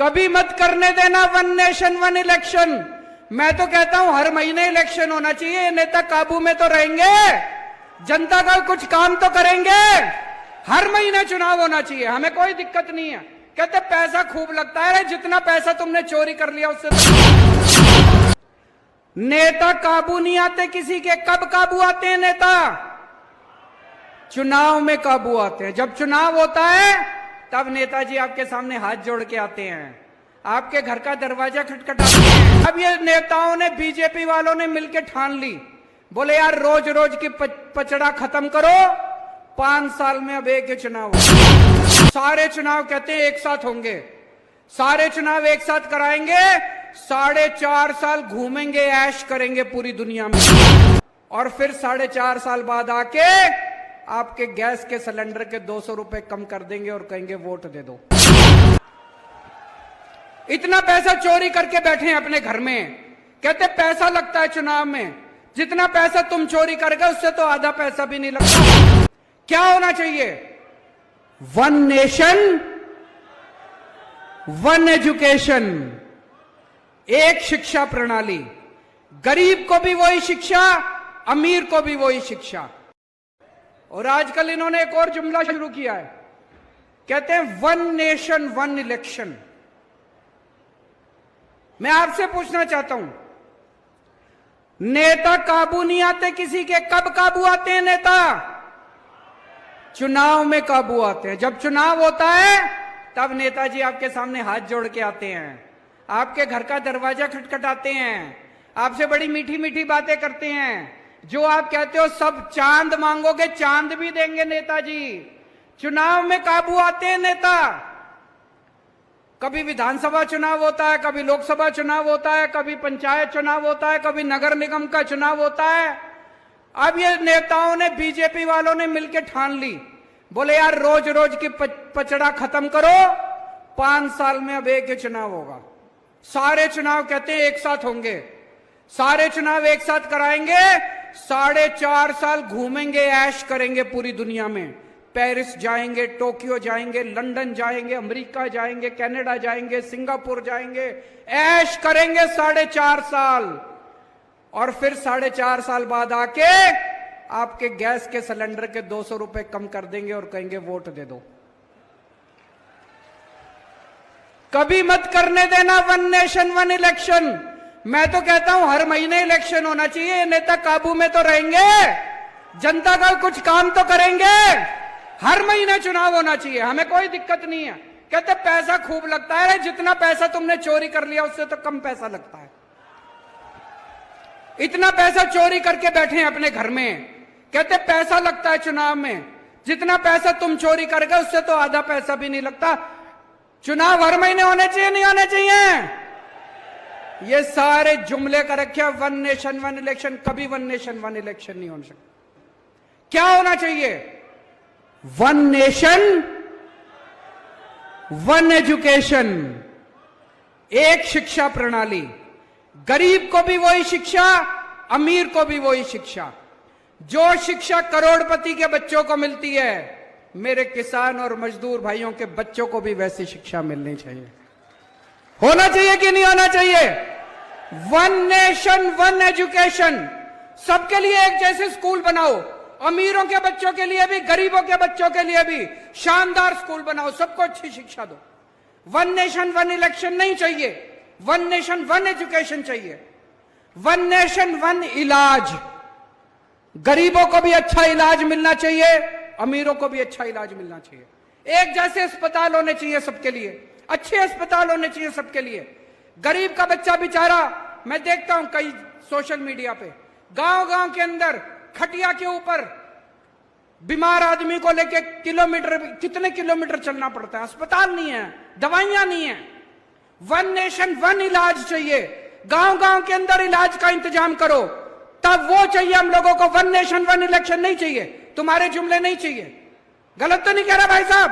कभी मत करने देना वन नेशन वन इलेक्शन। मैं तो कहता हूं हर महीने इलेक्शन होना चाहिए। नेता काबू में तो रहेंगे, जनता का कुछ काम तो करेंगे। हर महीने चुनाव होना चाहिए, हमें कोई दिक्कत नहीं है। कहते पैसा खूब लगता है, जितना पैसा तुमने चोरी कर लिया उससे तो... नेता काबू नहीं आते किसी के। कब काबू आते हैं नेता? चुनाव में काबू आते हैं। जब चुनाव होता है तब नेताजी आपके सामने हाथ जोड़ के आते हैं, आपके घर का दरवाजा खटखटाते हैं। अब ये नेताओं ने, बीजेपी वालों ने मिलकर ठान ली, बोले यार रोज रोज की पचड़ा खत्म करो, 5 साल में अब एक चुनाव हो। सारे चुनाव कहते हैं एक साथ होंगे, सारे चुनाव एक साथ कराएंगे, 4.5 साल घूमेंगे, ऐश करेंगे पूरी दुनिया में, और फिर 4.5 साल बाद आके आपके गैस के सिलेंडर के 200 रुपए कम कर देंगे और कहेंगे वोट दे दो। इतना पैसा चोरी करके बैठे हैं अपने घर में। कहते पैसा लगता है चुनाव में, जितना पैसा तुम चोरी कर गए उससे तो आधा पैसा भी नहीं लगता। क्या होना चाहिए? वन नेशन वन एजुकेशन, एक शिक्षा प्रणाली। गरीब को भी वही शिक्षा, अमीर को भी वही शिक्षा। और आजकल इन्होंने एक और जुमला शुरू किया है, कहते हैं वन नेशन वन इलेक्शन। मैं आपसे पूछना चाहता हूं, नेता काबू नहीं आते किसी के। कब काबू आते हैं नेता? चुनाव में काबू आते हैं। जब चुनाव होता है तब नेताजी आपके सामने हाथ जोड़ के आते हैं, आपके घर का दरवाजा खटखटाते हैं, आपसे बड़ी मीठी मीठी बातें करते हैं। जो आप कहते हो सब चांद मांगोगे, चांद भी देंगे नेताजी। चुनाव में काबू आते हैं नेता। कभी विधानसभा चुनाव होता है, कभी लोकसभा चुनाव होता है, कभी पंचायत चुनाव होता है, कभी नगर निगम का चुनाव होता है। अब ये नेताओं ने, बीजेपी वालों ने मिलकर ठान ली, बोले यार रोज रोज की पचड़ा खत्म करो, 5 साल में अब एक चुनाव होगा। सारे चुनाव कहते हैं एक साथ होंगे, सारे चुनाव एक साथ कराएंगे, 4.5 साल घूमेंगे, ऐश करेंगे पूरी दुनिया में। पेरिस जाएंगे, टोक्यो जाएंगे, लंदन जाएंगे, अमेरिका जाएंगे, कनाडा जाएंगे, सिंगापुर जाएंगे, ऐश करेंगे 4.5 साल, और फिर 4.5 साल बाद आके आपके गैस के सिलेंडर के 200 रुपए कम कर देंगे और कहेंगे वोट दे दो। कभी मत करने देना वन नेशन वन इलेक्शन। मैं तो कहता हूं हर महीने इलेक्शन होना चाहिए। नेता काबू में तो रहेंगे, जनता का कुछ काम तो करेंगे। हर महीने चुनाव होना चाहिए, हमें कोई दिक्कत नहीं है। कहते पैसा खूब लगता है, जितना पैसा तुमने चोरी कर लिया उससे तो कम पैसा लगता है। इतना पैसा चोरी करके बैठे हैं अपने घर में। कहते पैसा लगता है चुनाव में, जितना पैसा तुम चोरी कर गए उससे तो आधा पैसा भी नहीं लगता। चुनाव हर महीने होने चाहिए, नहीं होने चाहिए? ये सारे जुमले का रखे वन नेशन वन इलेक्शन। कभी वन नेशन वन इलेक्शन नहीं हो सकता। क्या होना चाहिए? वन नेशन वन एजुकेशन, एक शिक्षा प्रणाली। गरीब को भी वही शिक्षा, अमीर को भी वही शिक्षा। जो शिक्षा करोड़पति के बच्चों को मिलती है, मेरे किसान और मजदूर भाइयों के बच्चों को भी वैसी शिक्षा मिलनी चाहिए। होना चाहिए कि नहीं होना चाहिए? One nation one education. सबके लिए एक जैसे स्कूल बनाओ, अमीरों के बच्चों के लिए भी, गरीबों के बच्चों के लिए भी शानदार स्कूल बनाओ, सबको अच्छी शिक्षा दो। वन नेशन वन इलेक्शन नहीं चाहिए, वन नेशन वन एजुकेशन चाहिए। वन नेशन वन इलाज। गरीबों को भी अच्छा इलाज मिलना चाहिए, अमीरों को भी अच्छा इलाज मिलना चाहिए। एक जैसे अस्पताल होने चाहिए सबके लिए, अच्छे अस्पताल होने चाहिए सबके लिए। गरीब का बच्चा बेचारा, मैं देखता हूं कई सोशल मीडिया पे, गांव गांव के अंदर खटिया के ऊपर बीमार आदमी को लेके कितने किलोमीटर चलना पड़ता है। अस्पताल नहीं है, दवाइयां नहीं है। वन नेशन वन इलाज चाहिए। गांव गांव के अंदर इलाज का इंतजाम करो, तब वो चाहिए हम लोगों को। वन नेशन वन इलेक्शन नहीं चाहिए, तुम्हारे जुमले नहीं चाहिए। गलत तो नहीं कह रहा भाई साहब?